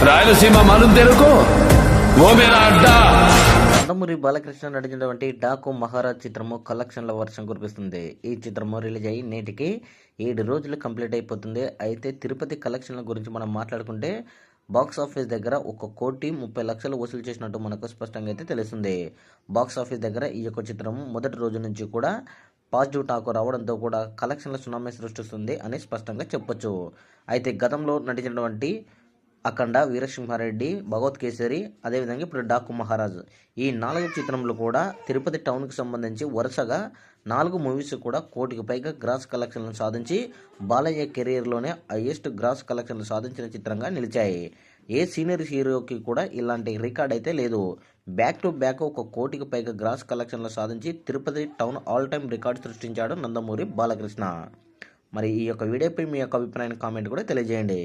రాయలసీమ మనం తెలుగు ఓ మేరా అడ్డా. నందమూరి బాలకృష్ణ నటించినటువంటి డాకు మహారాజ్ చిత్రము కలెక్షన్ల వర్షం కురిపిస్తుంది. ఈ చిత్రము రిలీజ్ అయ్యి నేటికి 7 రోజులు కంప్లీట్ అయిపోతుంది. అయితే తిరుపతి కలెక్షన్ల గురించి మనం మాట్లాడుకుంటే బాక్స్ ఆఫీస్ దగ్గర 1,30,00,000 వసూలు చేసినట్టు మనకు స్పష్టంగా అయితే తెలుస్తుంది. బాక్స్ ఆఫీస్ దగ్గర ఈ యొక్క చిత్రము మొదటి రోజు నుంచి కూడా పాజిటివ్ టాక్ రావడంతో కూడా కలెక్షన్ల సునామీ సృష్టిస్తుంది అని స్పష్టంగా చెప్పొచ్చు. అయితే గతంలో నటించినటువంటి అఖండ, వీరసింహారెడ్డి, భగవత్ కేసరి, అదేవిధంగా ఇప్పుడు డాకు మహారాజ్, ఈ 4 చిత్రంలో కూడా తిరుపతి టౌన్కి సంబంధించి వరుసగా 4 మూవీస్ కూడా 1 కోటికి పైగా గ్రాస్ కలెక్షన్లను సాధించి బాలయ్య కెరీర్లోనే హైయెస్ట్ గ్రాస్ కలెక్షన్లు సాధించిన చిత్రంగా నిలిచాయి. ఏ సీనియర్ హీరోకి కూడా ఇలాంటి రికార్డ్ అయితే లేదు. బ్యాక్ టు బ్యాక్ 1 కోటికి పైగా గ్రాస్ కలెక్షన్లు సాధించి Tirupati town all time record సృష్టించాడు నందమూరి బాలకృష్ణ. మరి ఈ యొక్క వీడియోపై మీ యొక్క అభిప్రాయాన్ని కామెంట్ కూడా తెలియజేయండి.